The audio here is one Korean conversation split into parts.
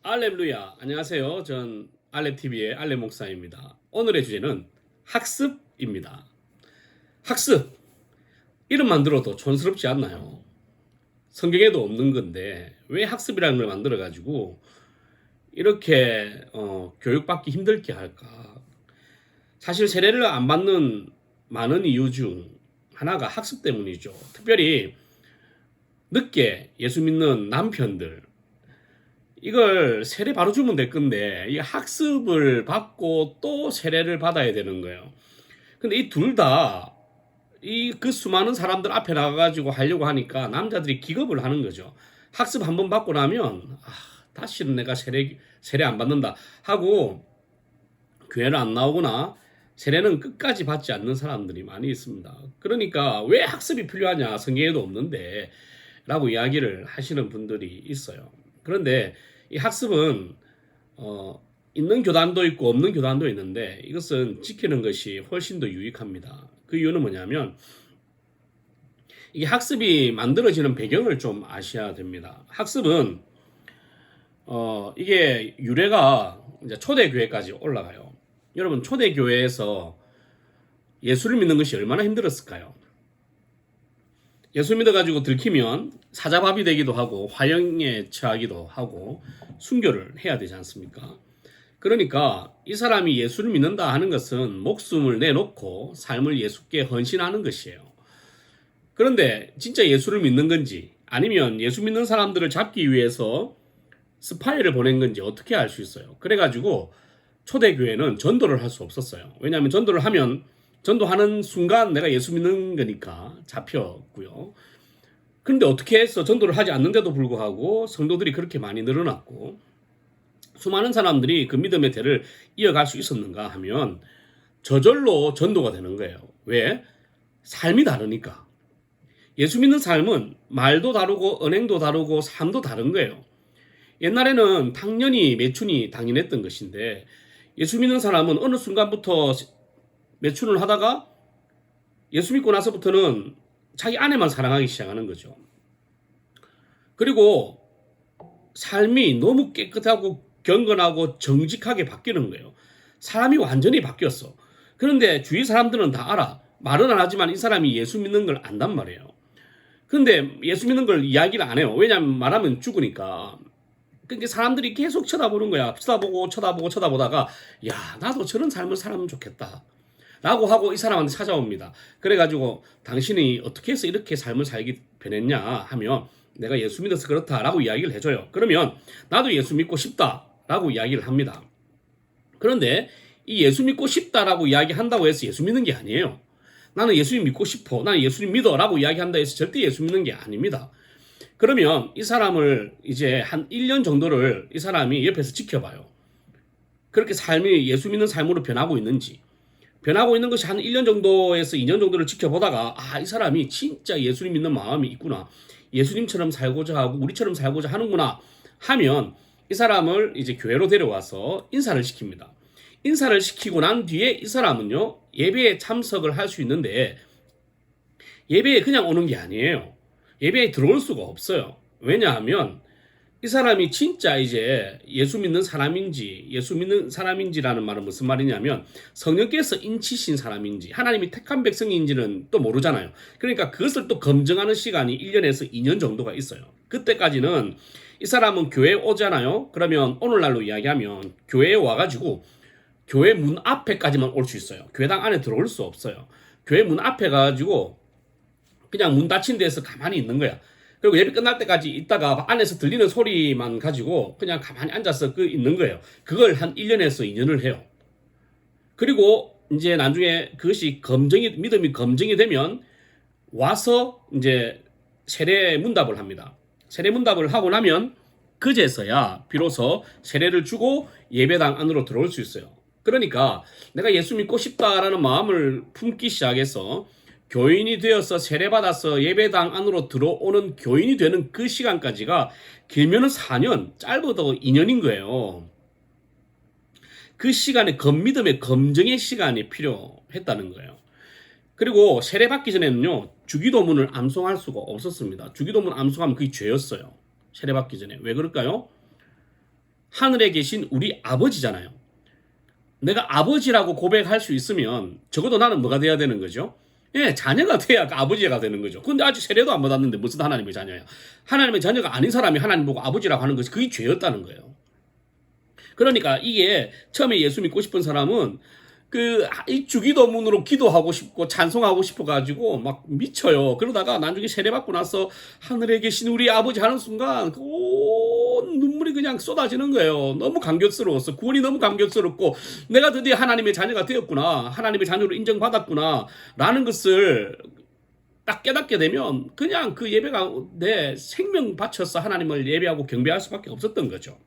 알렐루야. 안녕하세요. 전 알렙TV의 알렙 목사입니다. 오늘의 주제는 학습입니다. 학습. 이름만 들어도 촌스럽지 않나요? 성경에도 없는 건데 왜 학습이라는 걸 만들어가지고 이렇게 교육받기 힘들게 할까? 사실 세례를 안 받는 많은 이유 중 하나가 학습 때문이죠. 특별히 늦게 예수 믿는 남편들, 이걸 세례 바로 주면 될 건데 이 학습을 받고 또 세례를 받아야 되는 거예요. 근데 이 둘 다 이 그 수많은 사람들 앞에 나가가지고 하려고 하니까 남자들이 기겁을 하는 거죠. 학습 한번 받고 나면 다시는 내가 세례 안 받는다 하고 교회를 안 나오거나 세례는 끝까지 받지 않는 사람들이 많이 있습니다. 그러니까 왜 학습이 필요하냐, 성경에도 없는데 라고 이야기를 하시는 분들이 있어요. 그런데 이 학습은 있는 교단도 있고 없는 교단도 있는데 이것은 지키는 것이 훨씬 더 유익합니다. 그 이유는 뭐냐면 이 학습이 만들어지는 배경을 좀 아셔야 됩니다. 학습은 이게 유래가 이제 초대교회까지 올라가요. 여러분, 초대교회에서 예수를 믿는 것이 얼마나 힘들었을까요? 예수 믿어가지고 들키면 사자밥이 되기도 하고 화형에 처하기도 하고 순교를 해야 되지 않습니까? 그러니까 이 사람이 예수를 믿는다 하는 것은 목숨을 내놓고 삶을 예수께 헌신하는 것이에요. 그런데 진짜 예수를 믿는 건지 아니면 예수 믿는 사람들을 잡기 위해서 스파이를 보낸 건지 어떻게 알 수 있어요? 그래가지고 초대교회는 전도를 할 수 없었어요. 왜냐하면 전도를 하면 전도하는 순간 내가 예수 믿는 거니까 잡혔고요. 그런데 어떻게 해서 전도를 하지 않는데도 불구하고 성도들이 그렇게 많이 늘어났고 수많은 사람들이 그 믿음의 대를 이어갈 수 있었는가 하면 저절로 전도가 되는 거예요. 왜? 삶이 다르니까. 예수 믿는 삶은 말도 다르고 언행도 다르고 삶도 다른 거예요. 옛날에는 당연히 매춘이 당연했던 것인데 예수 믿는 사람은 어느 순간부터 매춘을 하다가 예수 믿고 나서부터는 자기 아내만 사랑하기 시작하는 거죠. 그리고 삶이 너무 깨끗하고 경건하고 정직하게 바뀌는 거예요. 사람이 완전히 바뀌었어. 그런데 주위 사람들은 다 알아. 말은 안 하지만 이 사람이 예수 믿는 걸 안단 말이에요. 그런데 예수 믿는 걸 이야기를 안 해요. 왜냐하면 말하면 죽으니까. 그러니까 사람들이 계속 쳐다보는 거야. 쳐다보다가 야, 나도 저런 삶을 살면 좋겠다 라고 하고 이 사람한테 찾아옵니다. 그래가지고 당신이 어떻게 해서 이렇게 삶을 살기 변했냐 하면 내가 예수 믿어서 그렇다라고 이야기를 해줘요. 그러면 나도 예수 믿고 싶다라고 이야기를 합니다. 그런데 이 예수 믿고 싶다라고 이야기한다고 해서 예수 믿는 게 아니에요. 나는 예수님 믿고 싶어, 나는 예수님 믿어라고 이야기한다 해서 절대 예수 믿는 게 아닙니다. 그러면 이 사람을 이제 한 1년 정도를 이 사람이 옆에서 지켜봐요. 그렇게 삶이 예수 믿는 삶으로 변하고 있는지. 변하고 있는 것이 한 1년 정도에서 2년 정도를 지켜보다가 이 사람이 진짜 예수님 믿는 마음이 있구나. 예수님처럼 살고자 하고 우리처럼 살고자 하는구나 하면 이 사람을 이제 교회로 데려와서 인사를 시킵니다. 인사를 시키고 난 뒤에 이 사람은요, 예배에 참석을 할 수 있는데 예배에 그냥 오는 게 아니에요. 예배에 들어올 수가 없어요. 왜냐하면 이 사람이 진짜 이제 예수 믿는 사람인지라는 말은 무슨 말이냐면 성령께서 인치신 사람인지 하나님이 택한 백성인지는 또 모르잖아요. 그러니까 그것을 또 검증하는 시간이 1년에서 2년 정도가 있어요. 그때까지는 이 사람은 교회에 오잖아요. 그러면 오늘날로 이야기하면 교회에 와가지고 교회 문 앞에까지만 올 수 있어요. 교회당 안에 들어올 수 없어요. 교회 문 앞에 가가지고 그냥 문 닫힌 데서 가만히 있는 거야. 그리고 예배 끝날 때까지 있다가 안에서 들리는 소리만 가지고 그냥 가만히 앉아서 있는 거예요. 그걸 한 1년에서 2년을 해요. 그리고 이제 나중에 그것이 믿음이 검증이 되면 와서 이제 세례 문답을 합니다. 세례 문답을 하고 나면 그제서야 비로소 세례를 주고 예배당 안으로 들어올 수 있어요. 그러니까 내가 예수 믿고 싶다라는 마음을 품기 시작해서 교인이 되어서 세례받아서 예배당 안으로 들어오는 교인이 되는 그 시간까지가 길면은 4년, 짧아도 2년인 거예요. 그 시간에 믿음의 검증의 시간이 필요했다는 거예요. 그리고 세례받기 전에는요, 주기도문을 암송할 수가 없었습니다. 주기도문 암송하면 그게 죄였어요. 세례받기 전에. 왜 그럴까요? 하늘에 계신 우리 아버지잖아요. 내가 아버지라고 고백할 수 있으면 적어도 나는 뭐가 돼야 되는 거죠? 예, 자녀가 돼야 아버지가 되는 거죠. 근데 아직 세례도 안 받았는데 무슨 하나님의 자녀야? 하나님의 자녀가 아닌 사람이 하나님 보고 아버지라고 하는 것이 그게 죄였다는 거예요. 그러니까 이게 처음에 예수 믿고 싶은 사람은 이 주기도문으로 기도하고 싶고 찬송하고 싶어가지고 막 미쳐요. 그러다가 나중에 세례받고 나서 하늘에 계신 우리 아버지 하는 순간 온 눈물이 그냥 쏟아지는 거예요. 너무 감격스러웠어. 구원이 너무 감격스럽고 내가 드디어 하나님의 자녀가 되었구나. 하나님의 자녀로 인정받았구나. 라는 것을 딱 깨닫게 되면 그냥 그 예배가 내 생명 바쳐서 하나님을 예배하고 경배할 수밖에 없었던 거죠.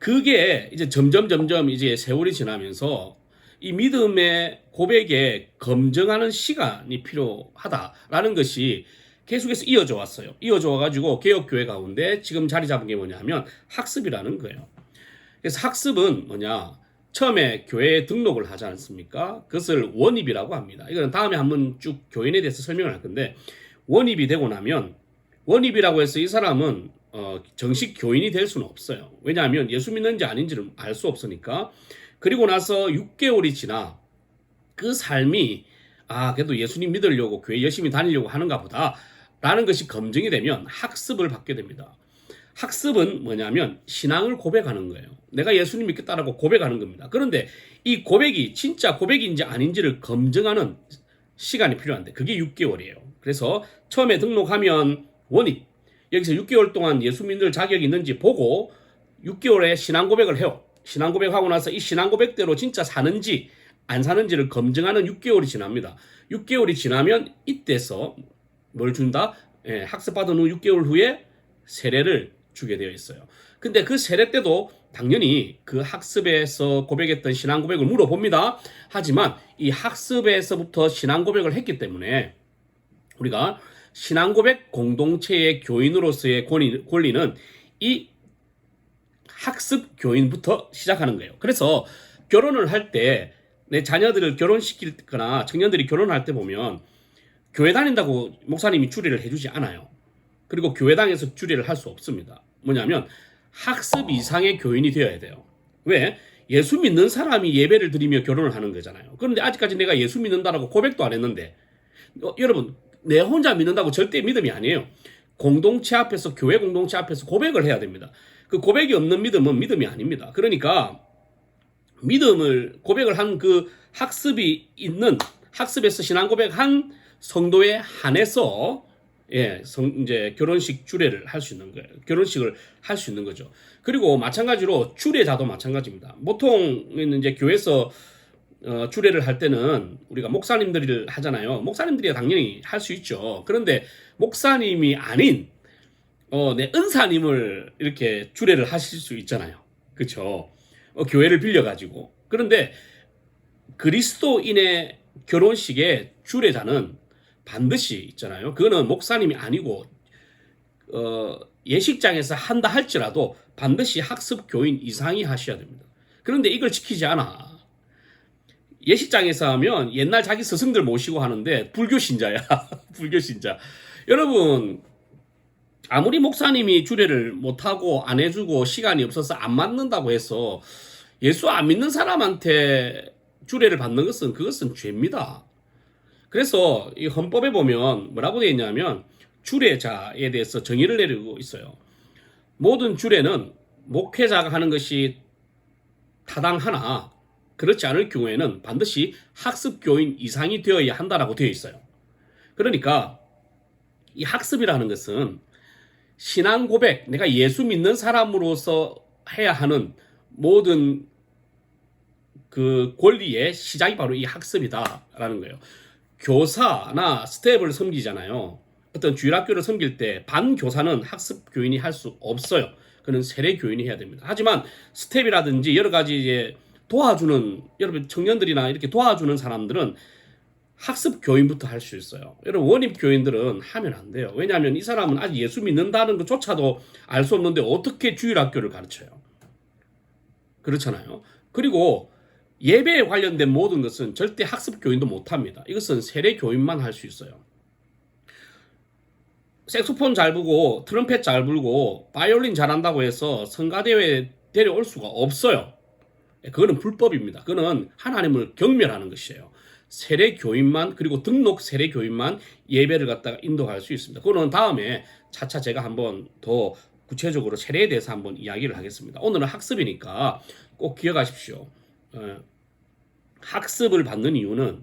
그게 이제 점점 이제 세월이 지나면서 이 믿음의 고백에 검증하는 시간이 필요하다라는 것이 계속해서 이어져 왔어요. 이어져 와가지고 개혁교회 가운데 지금 자리 잡은 게 뭐냐면 학습이라는 거예요. 그래서 학습은 뭐냐? 처음에 교회에 등록을 하지 않습니까? 그것을 원입이라고 합니다. 이거는 다음에 한번 쭉 교인에 대해서 설명을 할 건데, 원입이 되고 나면 원입이라고 해서 이 사람은 정식 교인이 될 수는 없어요. 왜냐하면 예수 믿는지 아닌지를 알 수 없으니까. 그리고 나서 6개월이 지나 그 삶이 그래도 예수님 믿으려고 교회 열심히 다니려고 하는가 보다 라는 것이 검증이 되면 학습을 받게 됩니다. 학습은 뭐냐면 신앙을 고백하는 거예요. 내가 예수님 믿겠다라고 고백하는 겁니다. 그런데 이 고백이 진짜 고백인지 아닌지를 검증하는 시간이 필요한데 그게 6개월이에요. 그래서 처음에 등록하면 원입, 여기서 6개월 동안 예수 믿을 자격이 있는지 보고 6개월에 신앙 고백을 해요. 신앙 고백하고 나서 이 신앙 고백대로 진짜 사는지 안 사는지를 검증하는 6개월이 지납니다. 6개월이 지나면 이때서 뭘 준다? 학습받은 후 6개월 후에 세례를 주게 되어 있어요. 근데 그 세례 때도 당연히 그 학습에서 고백했던 신앙 고백을 물어봅니다. 하지만 이 학습에서부터 신앙 고백을 했기 때문에 우리가 신앙 고백 공동체의 교인으로서의 권리는 이 학습 교인부터 시작하는 거예요. 그래서 결혼을 할 때 내 자녀들을 결혼시키거나 청년들이 결혼할 때 보면 교회 다닌다고 목사님이 주례를 해주지 않아요. 그리고 교회당에서 주례를 할 수 없습니다. 뭐냐면 학습 이상의 교인이 되어야 돼요. 왜? 예수 믿는 사람이 예배를 드리며 결혼을 하는 거잖아요. 그런데 아직까지 내가 예수 믿는다라고 고백도 안 했는데 여러분 내 혼자 믿는다고 절대 믿음이 아니에요. 공동체 앞에서 교회 공동체 앞에서 고백을 해야 됩니다. 그 고백이 없는 믿음은 믿음이 아닙니다. 그러니까 믿음을 고백을 한 그 학습이 있는 학습에서 신앙 고백한 성도에 한해서 이제 결혼식 주례를 할 수 있는 거예요. 결혼식을 할 수 있는 거죠. 그리고 마찬가지로 주례자도 마찬가지입니다. 보통 이제 교회에서 주례를 할 때는 우리가 목사님들이 하잖아요. 목사님들이 당연히 할 수 있죠. 그런데 목사님이 아닌 내 은사님을 이렇게 주례를 하실 수 있잖아요. 그렇죠? 교회를 빌려가지고. 그런데 그리스도인의 결혼식의 주례자는 반드시 있잖아요. 그거는 목사님이 아니고 예식장에서 한다 할지라도 반드시 학습 교인 이상이 하셔야 됩니다. 그런데 이걸 지키지 않아. 예식장에서 하면 옛날 자기 스승들 모시고 하는데 불교 신자야. 불교 신자. 여러분 아무리 목사님이 주례를 못하고 안 해주고 시간이 없어서 안 맞는다고 해서 예수 안 믿는 사람한테 주례를 받는 것은 그것은 죄입니다. 그래서 이 헌법에 보면 뭐라고 되어 있냐면 주례자에 대해서 정의를 내리고 있어요. 모든 주례는 목회자가 하는 것이 타당하나 그렇지 않을 경우에는 반드시 학습교인 이상이 되어야 한다라고 되어 있어요. 그러니까 이 학습이라는 것은 신앙 고백, 내가 예수 믿는 사람으로서 해야 하는 모든 그 권리의 시작이 바로 이 학습이다라는 거예요. 교사나 스텝을 섬기잖아요. 어떤 주일학교를 섬길 때 반교사는 학습 교인이 할 수 없어요. 그는 세례 교인이 해야 됩니다. 하지만 스텝이라든지 여러 가지 이제 도와주는 여러분 청년들이나 이렇게 도와주는 사람들은 학습 교인부터 할 수 있어요. 여러분 원입 교인들은 하면 안 돼요. 왜냐하면 이 사람은 아직 예수 믿는다는 것조차도 알 수 없는데 어떻게 주일학교를 가르쳐요? 그렇잖아요. 그리고 예배에 관련된 모든 것은 절대 학습 교인도 못합니다. 이것은 세례 교인만 할 수 있어요. 색소폰 잘 불고 트럼펫 잘 불고 바이올린 잘한다고 해서 성가대회에 데려올 수가 없어요. 그거는 불법입니다. 그거는 하나님을 경멸하는 것이에요. 세례 교인만, 그리고 등록 세례 교인만 예배를 갖다가 인도할 수 있습니다. 그거는 다음에 차차 제가 한번 더 구체적으로 세례에 대해서 한번 이야기를 하겠습니다. 오늘은 학습이니까 꼭 기억하십시오. 학습을 받는 이유는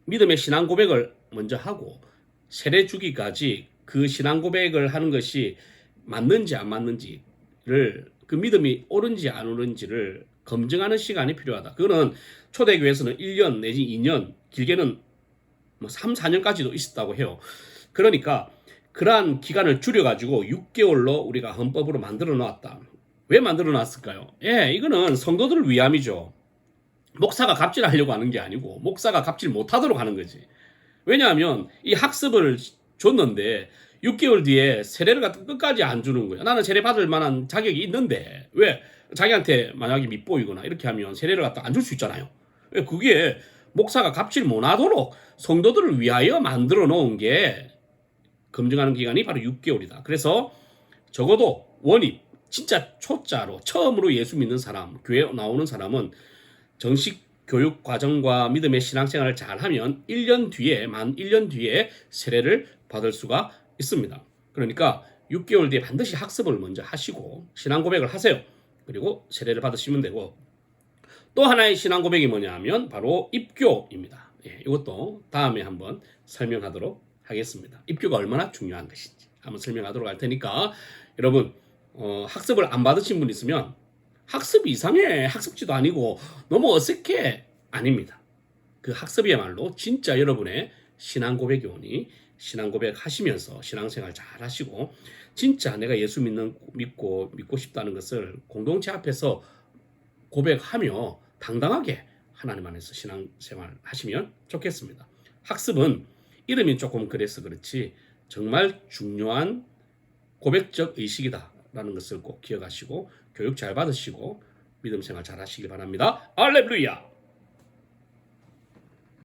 믿음의 신앙 고백을 먼저 하고 세례 주기까지 그 신앙 고백을 하는 것이 맞는지 안 맞는지를, 그 믿음이 옳은지 안 옳은지를 검증하는 시간이 필요하다. 그거는 초대교회에서는 1년 내지 2년, 길게는 뭐 3, 4년까지도 있었다고 해요. 그러니까 그러한 기간을 줄여가지고 6개월로 우리가 헌법으로 만들어 놨다. 왜 만들어 놨을까요? 예, 이거는 성도들을 위함이죠. 목사가 갑질하려고 하는 게 아니고 목사가 갑질 못하도록 하는 거지. 왜냐하면 이 학습을 줬는데 6개월 뒤에 세례를 갖다 끝까지 안 주는 거야. 나는 세례 받을 만한 자격이 있는데 왜 자기한테 만약에 밉보이거나 이렇게 하면 세례를 갖다 안 줄 수 있잖아요. 그게 목사가 갑질 못하도록 성도들을 위하여 만들어 놓은 게 검증하는 기간이 바로 6개월이다. 그래서 적어도 원입, 진짜 초짜로 처음으로 예수 믿는 사람, 교회 나오는 사람은 정식 교육 과정과 믿음의 신앙생활을 잘하면 1년 뒤에, 만 1년 뒤에 세례를 받을 수가 있습니다. 그러니까 6개월 뒤에 반드시 학습을 먼저 하시고 신앙 고백을 하세요. 그리고 세례를 받으시면 되고, 또 하나의 신앙 고백이 뭐냐 하면 바로 입교입니다. 예, 이것도 다음에 한번 설명하도록 하겠습니다. 입교가 얼마나 중요한 것인지 한번 설명하도록 할 테니까 여러분, 학습을 안 받으신 분 있으면 학습이 이상해, 학습지도 아니고 너무 어색해, 아닙니다. 그 학습이야말로 진짜 여러분의 신앙 고백이 오니 신앙 고백 하시면서 신앙생활 잘 하시고, 진짜 내가 예수 믿고 싶다는 것을 공동체 앞에서 고백하며 당당하게 하나님 안에서 신앙생활 하시면 좋겠습니다. 학습은 이름이 조금 그래서 그렇지 정말 중요한 고백적 의식이다라는 것을 꼭 기억하시고 교육 잘 받으시고 믿음 생활 잘 하시길 바랍니다. 할렐루야.